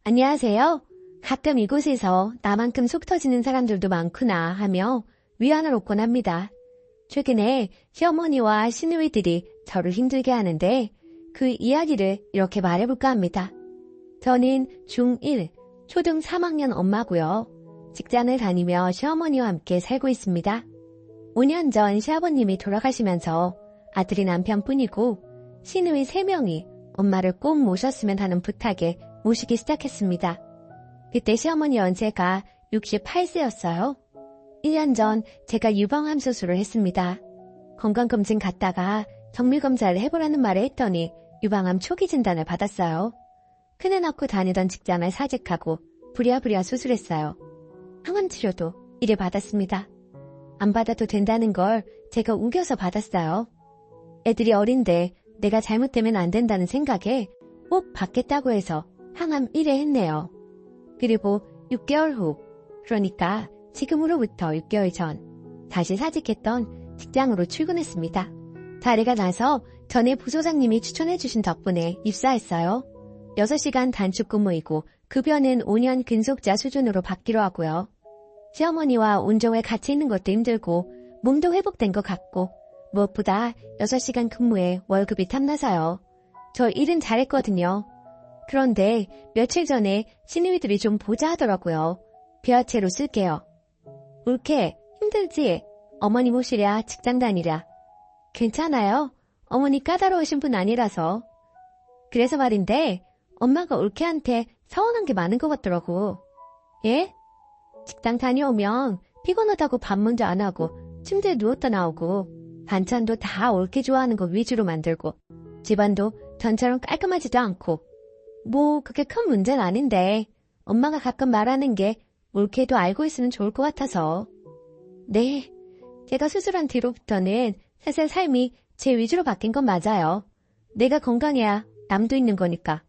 안녕하세요. 가끔 이곳에서 나만큼 속 터지는 사람들도 많구나 하며 위안을 얻곤 합니다. 최근에 시어머니와 시누이들이 저를 힘들게 하는데 그 이야기를 이렇게 말해볼까 합니다. 저는 중1, 초등 3학년 엄마고요. 직장을 다니며 시어머니와 함께 살고 있습니다. 5년 전 시아버님이 돌아가시면서 아들이 남편뿐이고 시누이 3명이 엄마를 꼭 모셨으면 하는 부탁에 모시기 시작했습니다. 그때 시어머니 연세가 68세였어요. 1년 전 제가 유방암 수술을 했습니다. 건강검진 갔다가 정밀검사를 해보라는 말을 했더니 유방암 초기 진단을 받았어요. 큰애 낳고 다니던 직장을 사직하고 부랴부랴 수술했어요. 항암 치료도 이래 받았습니다. 안 받아도 된다는 걸 제가 우겨서 받았어요. 애들이 어린데 내가 잘못되면 안 된다는 생각에 꼭 받겠다고 해서 항암 1회 했네요. 그리고 6개월 후, 그러니까 지금으로부터 6개월 전 다시 사직했던 직장으로 출근했습니다. 자리가 나서 전에 부소장님이 추천해주신 덕분에 입사했어요. 6시간 단축 근무이고 급여는 5년 근속자 수준으로 받기로 하고요. 시어머니와 온종일 같이 있는 것도 힘들고 몸도 회복된 것 같고 무엇보다 6시간 근무에 월급이 탐나서요. 저 일은 잘했거든요. 그런데 며칠 전에 시누이들이 좀 보자 하더라고요. 비화채로 쓸게요. 옳게 힘들지? 어머니 모시랴 직장 다니랴. 괜찮아요. 어머니 까다로우신 분 아니라서. 그래서 말인데 엄마가 올케한테 서운한 게 많은 것 같더라고. 예? 직장 다녀오면 피곤하다고 밥 먼저 안 하고 침대에 누웠다 나오고 반찬도 다 올케 좋아하는 거 위주로 만들고 집안도 전처럼 깔끔하지도 않고 뭐 그게 큰 문제는 아닌데 엄마가 가끔 말하는 게 올케도 알고 있으면 좋을 것 같아서. 네, 제가 수술한 뒤로부터는 사실 삶이 제 위주로 바뀐 건 맞아요. 내가 건강해야 남도 있는 거니까.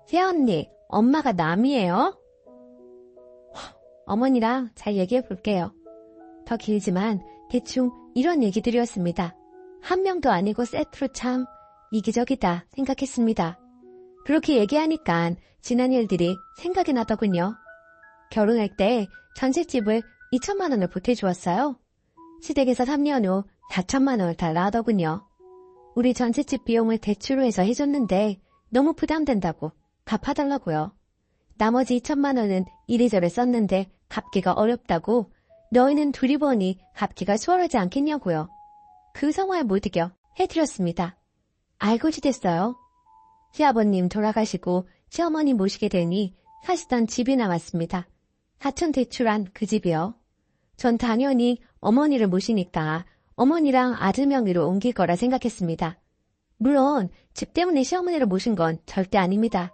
새언니, 엄마가 남이에요? 어머니랑 잘 얘기해 볼게요. 더 길지만 대충 이런 얘기들이었습니다. 한 명도 아니고 세트로 참 이기적이다 생각했습니다. 그렇게 얘기하니까 지난 일들이 생각이 나더군요. 결혼할 때 전셋집을 2천만 원을 보태주었어요. 시댁에서 3년 후 4천만 원을 달라하더군요. 우리 전셋집 비용을 대출로 해서 해줬는데 너무 부담된다고 갚아달라고요. 나머지 2천만 원은 이리저리 썼는데 갚기가 어렵다고 너희는 둘이 보니 갚기가 수월하지 않겠냐고요. 그 상황을 못 이겨 해드렸습니다. 알고 지냈어요. 시아버님 돌아가시고 시어머니 모시게 되니 사시던 집이 나왔습니다. 사촌 대출한 그 집이요. 전 당연히 어머니를 모시니까 어머니랑 아들 명의로 옮길 거라 생각했습니다. 물론 집 때문에 시어머니를 모신 건 절대 아닙니다.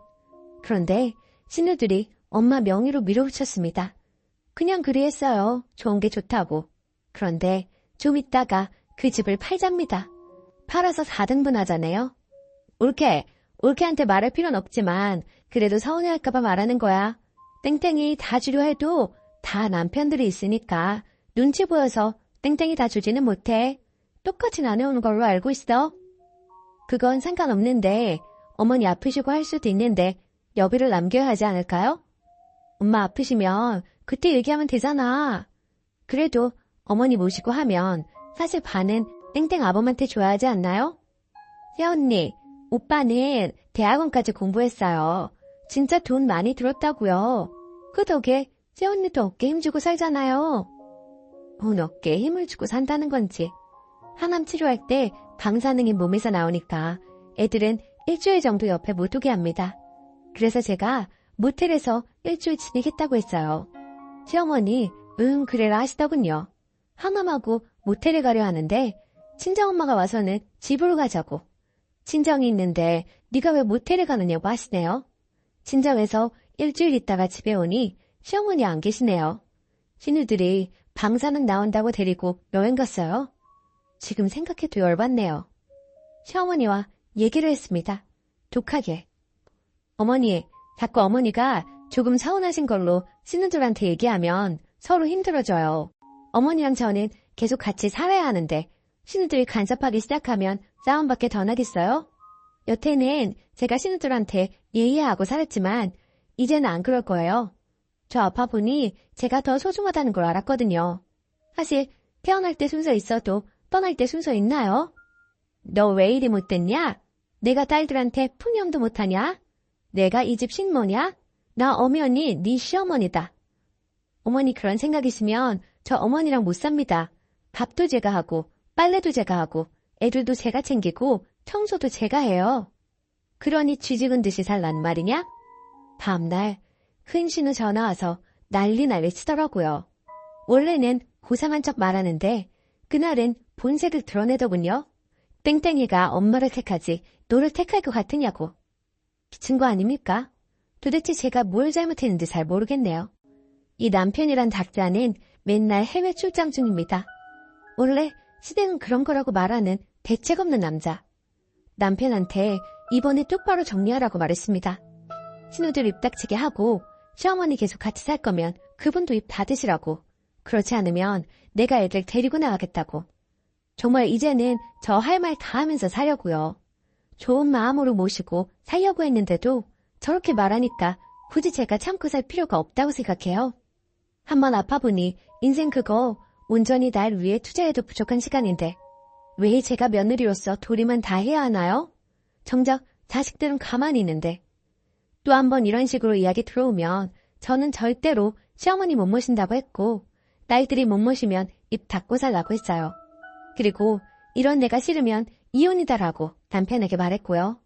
그런데 시누들이 엄마 명의로 밀어붙였습니다. 그냥 그리했어요. 좋은 게 좋다고. 그런데 좀 있다가 그 집을 팔잡니다. 팔아서 4등분 하잖아요. 올케한테 말할 필요는 없지만 그래도 서운해할까봐 말하는 거야. 땡땡이 다 주려 해도 다 남편들이 있으니까 눈치 보여서 땡땡이 다 주지는 못해. 똑같이 나눠오는 걸로 알고 있어. 그건 상관없는데 어머니 아프시고 할 수도 있는데 여비를 남겨야 하지 않을까요? 엄마 아프시면 그때 얘기하면 되잖아. 그래도 어머니 모시고 하면 사실 반은 땡땡 아범한테 줘야 하지 않나요? 새언니, 오빠는 대학원까지 공부했어요. 진짜 돈 많이 들었다고요. 그 덕에 새언니도 어깨 힘주고 살잖아요. 뭔 어깨에 힘을 주고 산다는 건지. 항암 치료할 때 방사능이 몸에서 나오니까 애들은 일주일 정도 옆에 못 오게 합니다. 그래서 제가 모텔에서 일주일 지내겠다고 했어요. 시어머니 그래라 하시더군요. 항암하고 모텔에 가려 하는데 친정엄마가 와서는 집으로 가자고. 친정이 있는데 네가 왜 모텔에 가느냐고 하시네요. 친정에서 일주일 있다가 집에 오니 시어머니 안 계시네요. 시누들이 방사능 나온다고 데리고 여행 갔어요. 지금 생각해도 열받네요. 시어머니와 얘기를 했습니다. 독하게. 어머니, 자꾸 어머니가 조금 서운하신 걸로 시누들한테 얘기하면 서로 힘들어져요. 어머니랑 저는 계속 같이 살아야 하는데 시누들이 간섭하기 시작하면 싸움밖에 더 나겠어요? 여태는 제가 시누들한테 예의하고 살았지만 이제는 안 그럴 거예요. 저 아빠 보니 제가 더 소중하다는 걸 알았거든요. 사실 태어날 때 순서 있어도 떠날 때 순서 있나요? 너 왜 이리 못됐냐? 내가 딸들한테 푸념도 못하냐? 내가 이 집 신모냐? 나 엄연히 네 시어머니다. 어머니 그런 생각이시면 저 어머니랑 못 삽니다. 밥도 제가 하고 빨래도 제가 하고 애들도 제가 챙기고 청소도 제가 해요. 그러니 쥐죽은 듯이 살란 말이냐? 다음날 큰 신우 전화 와서 난리 치더라고요. 원래는 고상한 척 말하는데 그날은 본색을 드러내더군요. 땡땡이가 엄마를 택하지 너를 택할 것 같으냐고. 미친 거 아닙니까? 도대체 제가 뭘 잘못했는지 잘 모르겠네요. 이 남편이란 닭자는 맨날 해외 출장 중입니다. 원래 시댁은 그런 거라고 말하는 대책 없는 남자. 남편한테 이번에 똑바로 정리하라고 말했습니다. 신우들 입 닥치게 하고 시어머니 계속 같이 살 거면 그분도 입 닫으시라고. 그렇지 않으면 내가 애들 데리고 나가겠다고. 정말 이제는 저 할 말 다 하면서 사려고요. 좋은 마음으로 모시고 살려고 했는데도 저렇게 말하니까 굳이 제가 참고 살 필요가 없다고 생각해요. 한번 아파보니 인생 그거 온전히 날 위해 투자해도 부족한 시간인데 왜 제가 며느리로서 도리만 다 해야 하나요? 정작 자식들은 가만히 있는데. 또 한 번 이런 식으로 이야기 들어오면 저는 절대로 시어머니 못 모신다고 했고 딸들이 못 모시면 입 닫고 살라고 했어요. 그리고 이런 내가 싫으면 이혼이다라고 남편에게 말했고요.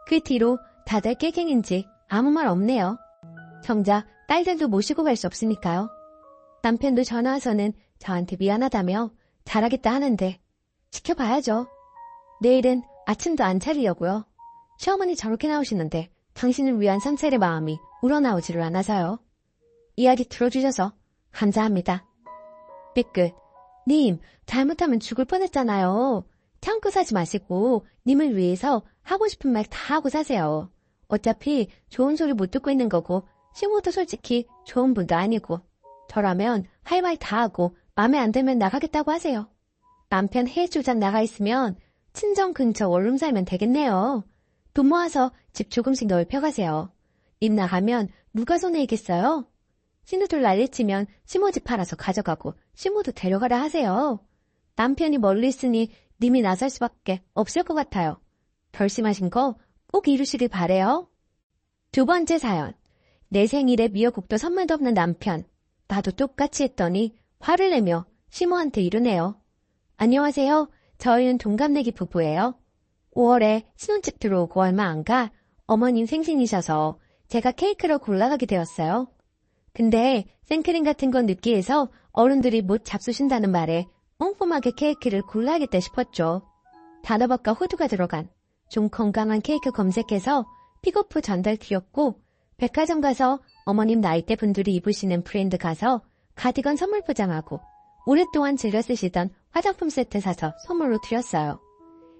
그 뒤로 다들 깨갱인지 아무 말 없네요. 정작 딸들도 모시고 갈 수 없으니까요. 남편도 전화 와서는 저한테 미안하다며 잘하겠다 하는데 지켜봐야죠. 내일은 아침도 안 차리려고요. 시어머니 저렇게 나오시는데 당신을 위한 삼찰의 마음이 우러나오지를 않아서요. 이야기 들어주셔서 감사합니다. 삐끗. 님, 잘못하면 죽을 뻔했잖아요. 참고 사지 마시고 님을 위해서 하고 싶은 말 다 하고 사세요. 어차피 좋은 소리 못 듣고 있는 거고 시모도 솔직히 좋은 분도 아니고 저라면 할 말 다 하고 마음에 안 들면 나가겠다고 하세요. 남편 해외출장 나가 있으면 친정 근처 원룸 살면 되겠네요. 돈 모아서 집 조금씩 넓혀가세요. 님 나가면 누가 손해이겠어요? 신우들 난리치면 시모 집 팔아서 가져가고 시모도 데려가라 하세요. 남편이 멀리 있으니 님이 나설 수밖에 없을 것 같아요. 결심하신 거 꼭 이루시길 바래요. 두 번째 사연. 내 생일에 미역국도 선물도 없는 남편. 나도 똑같이 했더니 화를 내며 시모한테 이르네요. 안녕하세요. 저희는 동갑내기 부부예요. 5월에 신혼집 들어오고 얼마 안 가 어머님 생신이셔서 제가 케이크를 골라가게 되었어요. 근데 생크림 같은 건 느끼해서 어른들이 못 잡수신다는 말에 꼼꼼하게 케이크를 골라야겠다 싶었죠. 단호박과 호두가 들어간 좀 건강한 케이크 검색해서 픽오프 전달 드렸고 백화점 가서 어머님 나이대 분들이 입으시는 브랜드 가서 가디건 선물 포장하고 오랫동안 즐겨 쓰시던 화장품 세트 사서 선물로 드렸어요.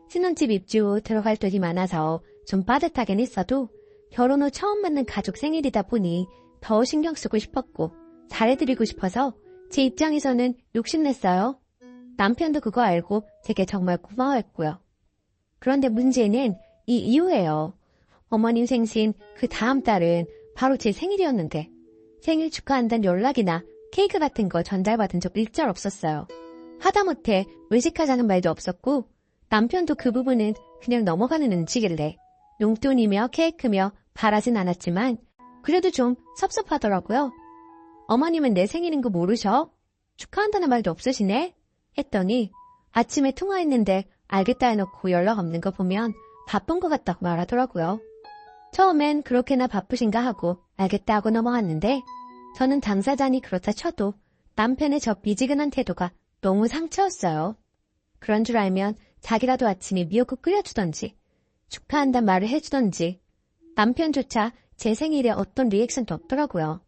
신혼집 입주 후 들어갈 돈이 많아서 좀 빠듯하긴 했어도 결혼 후 처음 맞는 가족 생일이다 보니 더 신경 쓰고 싶었고 잘해드리고 싶어서 제 입장에서는 욕심냈어요. 남편도 그거 알고 제게 정말 고마워했고요. 그런데 문제는 이 이후예요. 어머님 생신 그 다음 달은 바로 제 생일이었는데 생일 축하한다는 연락이나 케이크 같은 거 전달받은 적 일절 없었어요. 하다못해 외식하자는 말도 없었고 남편도 그 부분은 그냥 넘어가는 눈치길래 용돈이며 케이크며 바라진 않았지만 그래도 좀 섭섭하더라고요. 어머님은 내 생일인 거 모르셔? 축하한다는 말도 없으시네? 했더니 아침에 통화했는데 알겠다 해놓고 연락 없는 거 보면 바쁜 것 같다고 말하더라고요. 처음엔 그렇게나 바쁘신가 하고 알겠다 하고 넘어갔는데 저는 당사자니 그렇다 쳐도 남편의 저 미지근한 태도가 너무 상처였어요. 그런 줄 알면 자기라도 아침에 미역국 끓여주던지 축하한단 말을 해주던지 남편조차 제 생일에 어떤 리액션도 없더라고요.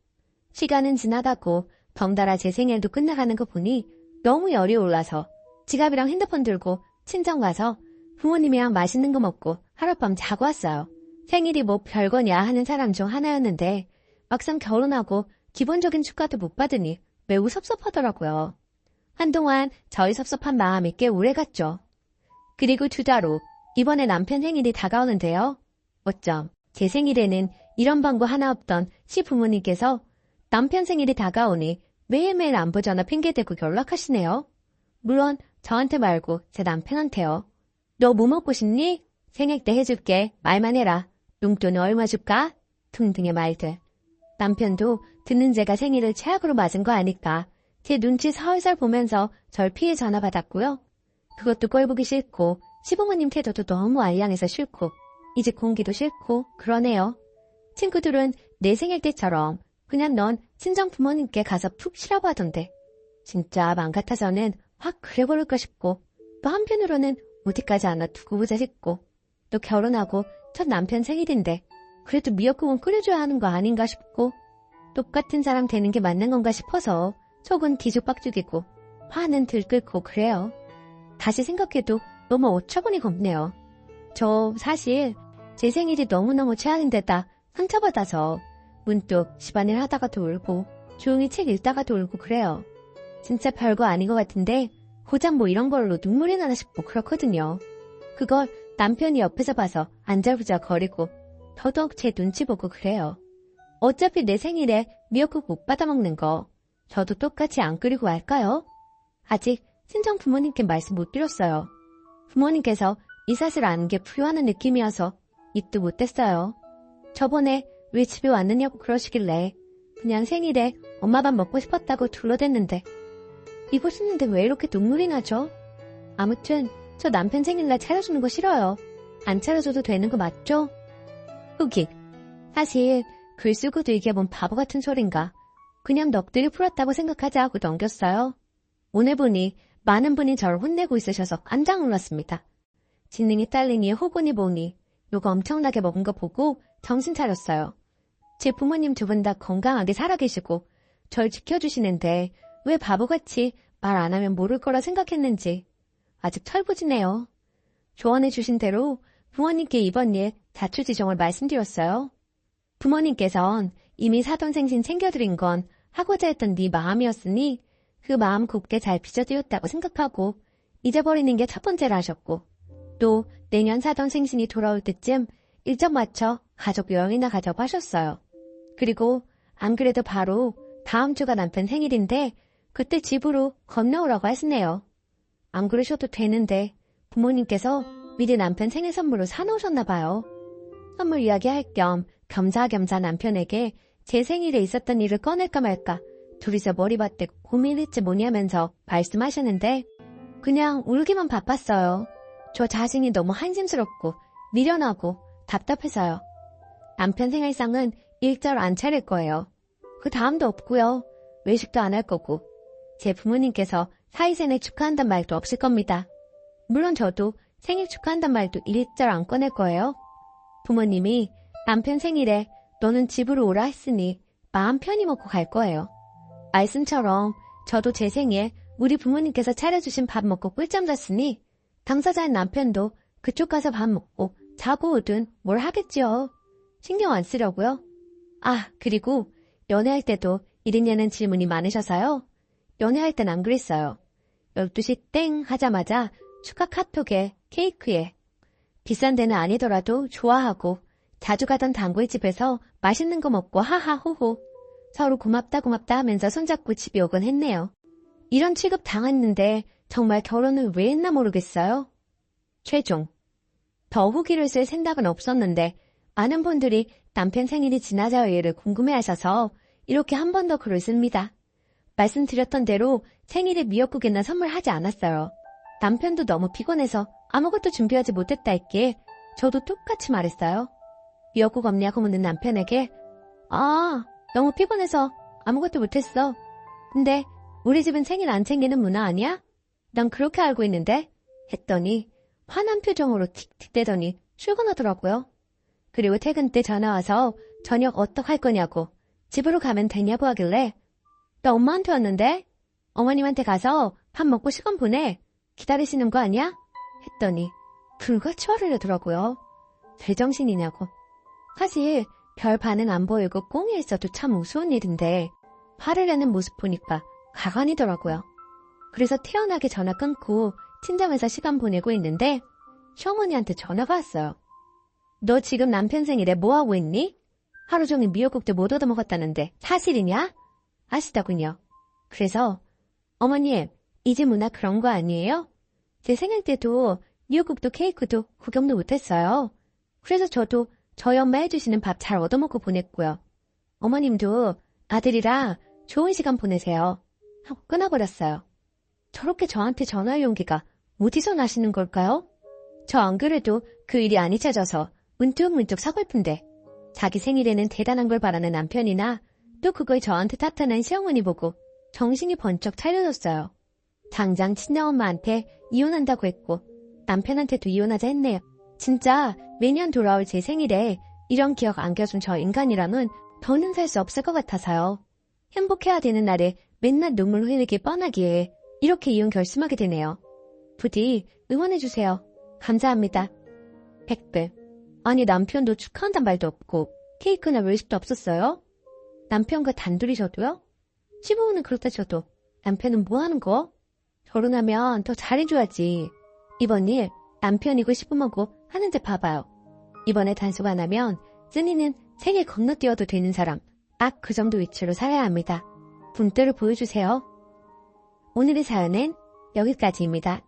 시간은 지나가고 덩달아 제 생일도 끝나가는 거 보니 너무 열이 올라서 지갑이랑 핸드폰 들고 친정 가서 부모님이랑 맛있는 거 먹고 하룻밤 자고 왔어요. 생일이 뭐 별거냐 하는 사람 중 하나였는데 막상 결혼하고 기본적인 축하도 못 받으니 매우 섭섭하더라고요. 한동안 저희 섭섭한 마음이 꽤 오래갔죠. 그리고 2달 후 이번에 남편 생일이 다가오는데요. 어쩜 제 생일에는 이런 방구 하나 없던 시부모님께서 남편 생일이 다가오니 매일매일 안부전화 핑계대고 연락하시네요. 물론 저한테 말고 제 남편한테요. 너 뭐 먹고 싶니? 생일 때 해줄게. 말만 해라. 용돈은 얼마 줄까? 등등의 말들. 남편도 듣는 제가 생일을 최악으로 맞은 거 아니까 제 눈치 살살 보면서 절 피해 전화 받았고요. 그것도 꼴보기 싫고 시부모님 태도도 너무 알량해서 싫고 이 집 공기도 싫고 그러네요. 친구들은 내 생일 때처럼 그냥 넌 친정 부모님께 가서 푹 쉬라고 하던데 진짜 맘 같아서는 확 그래버릴까 싶고 또 한편으로는 어디까지 안 놔두고 보자 싶고 또 결혼하고 첫 남편 생일인데 그래도 미역국은 끓여줘야 하는 거 아닌가 싶고 똑같은 사람 되는 게 맞는 건가 싶어서 속은 뒤죽박죽이고 화는 들끓고 그래요. 다시 생각해도 너무 어처구니가 없네요. 저 사실 제 생일이 너무너무 최악인데다 상처받아서 문득 집안일 하다가도 울고 조용히 책 읽다가도 울고 그래요. 진짜 별거 아닌 것 같은데 고작 뭐 이런 걸로 눈물이 나나 싶고 그렇거든요. 그걸 남편이 옆에서 봐서 안절부절 거리고 더더욱 제 눈치 보고 그래요. 어차피 내 생일에 미역국 못 받아먹는 거 저도 똑같이 안 끓이고 할까요? 아직 친정 부모님께 말씀 못 드렸어요. 부모님께서 이 사실 아는 게 불효하는 느낌이어서 입도 못 댔어요. 저번에 왜 집에 왔느냐고 그러시길래 그냥 생일에 엄마 밥 먹고 싶었다고 둘러댔는데 이거 쓰는데 왜 이렇게 눈물이 나죠? 아무튼 저 남편 생일날 차려주는 거 싫어요. 안 차려줘도 되는 거 맞죠? 후기. 사실 글 쓰고도 이게 뭔 바보 같은 소린가. 그냥 넋두리 풀었다고 생각하자 하고 넘겼어요. 오늘 보니 많은 분이 저를 혼내고 있으셔서 깜짝 놀랐습니다. 지능이 딸리니 호곤이 보니 요거 엄청나게 먹은 거 보고 정신 차렸어요. 제 부모님 두 분 다 건강하게 살아계시고 절 지켜주시는데 왜 바보같이 말 안 하면 모를 거라 생각했는지 아직 철부지네요. 조언해 주신 대로 부모님께 이번 일 자초지종을 말씀드렸어요. 부모님께선 이미 사돈생신 챙겨드린 건 하고자 했던 네 마음이었으니 그 마음 곱게 잘 빚어드렸다고 생각하고 잊어버리는 게 첫 번째라 하셨고 또 내년 사돈생신이 돌아올 때쯤 일정 맞춰 가족 여행이나 가자고 하셨어요. 그리고 안 그래도 바로 다음 주가 남편 생일인데 그때 집으로 건너오라고 하시네요. 안 그러셔도 되는데 부모님께서 미리 남편 생일 선물로 사놓으셨나 봐요. 선물 이야기할 겸 겸사겸사 남편에게 제 생일에 있었던 일을 꺼낼까 말까 둘이서 머리밭대고 고민했지 뭐니 하면서 말씀하셨는데 그냥 울기만 바빴어요. 저 자신이 너무 한심스럽고 미련하고 답답해서요. 남편 생일상은 일절 안 차릴 거예요. 그 다음도 없고요. 외식도 안 할 거고 제 부모님께서 사이생일 축하한단 말도 없을 겁니다. 물론 저도 생일 축하한단 말도 일절 안 꺼낼 거예요. 부모님이 남편 생일에 너는 집으로 오라 했으니 마음 편히 먹고 갈 거예요. 말씀처럼 저도 제 생일 우리 부모님께서 차려주신 밥 먹고 꿀잠 잤으니 당사자인 남편도 그쪽 가서 밥 먹고 자고 오든 뭘 하겠지요. 신경 안 쓰려고요. 아, 그리고 연애할 때도 이랬냐는 질문이 많으셔서요. 연애할 땐 안 그랬어요. 12시 땡 하자마자 축하 카톡에 케이크에 비싼 데는 아니더라도 좋아하고 자주 가던 단골집에서 맛있는 거 먹고 하하호호 서로 고맙다 하면서 손잡고 집에 오곤 했네요. 이런 취급 당했는데 정말 결혼을 왜 했나 모르겠어요. 최종. 더 후기를 쓸 생각은 없었는데 많은 분들이 남편 생일이 지나자의를 궁금해하셔서 이렇게 한 번 더 글을 씁니다. 말씀드렸던 대로 생일에 미역국이나 선물하지 않았어요. 남편도 너무 피곤해서 아무것도 준비하지 못했다 했기에 저도 똑같이 말했어요. 미역국 없냐고 묻는 남편에게 아, 너무 피곤해서 아무것도 못했어. 근데 우리 집은 생일 안 챙기는 문화 아니야? 난 그렇게 알고 있는데? 했더니 화난 표정으로 틱틱대더니 출근하더라고요. 그리고 퇴근 때 전화와서 저녁 어떡할 거냐고 집으로 가면 되냐고 하길래 나 엄마한테 왔는데? 어머님한테 가서 밥 먹고 시간 보내. 기다리시는 거 아니야? 했더니 불같이 화를 내더라고요. 제정신이냐고. 사실 별 반응 안 보이고 꽁이 있어도 참 우스운 일인데 화를 내는 모습 보니까 가관이더라고요. 그래서 태연하게 전화 끊고 친정에서 시간 보내고 있는데 시어머니한테 전화가 왔어요. 너 지금 남편 생일에 뭐하고 있니? 하루 종일 미역국도 못 얻어먹었다는데 사실이냐? 아시더군요. 그래서 어머님, 이제 문화 그런 거 아니에요? 제 생일 때도 미역국도 케이크도 구경도 못했어요. 그래서 저도 저희 엄마 해주시는 밥 잘 얻어먹고 보냈고요. 어머님도 아들이랑 좋은 시간 보내세요. 하고 끊어버렸어요. 저렇게 저한테 전화할 용기가 어디서 나시는 걸까요? 저 안 그래도 그 일이 안 잊혀져서 문득문득 서글픈데 자기 생일에는 대단한 걸 바라는 남편이나 또 그걸 저한테 탓하는 시어머니 보고 정신이 번쩍 차려졌어요. 당장 친정엄마한테 이혼한다고 했고 남편한테도 이혼하자 했네요. 진짜 매년 돌아올 제 생일에 이런 기억 안겨준 저 인간이라면 더는 살 수 없을 것 같아서요. 행복해야 되는 날에 맨날 눈물 흘리기 뻔하기에 이렇게 이혼 결심하게 되네요. 부디 응원해주세요. 감사합니다. 백불. 아니 남편도 축하한단 말도 없고 케이크나 외식도 없었어요? 남편과 단둘이셔도요? 시부모는 그렇다 쳐도 남편은 뭐 하는 거? 결혼하면 더 잘해줘야지. 이번 일 남편이고 시부모고 하는데 봐봐요. 이번에 단속 안 하면 쓰니는 세계 건너뛰어도 되는 사람 딱 그 정도 위치로 살아야 합니다. 분대를 보여주세요. 오늘의 사연은 여기까지입니다.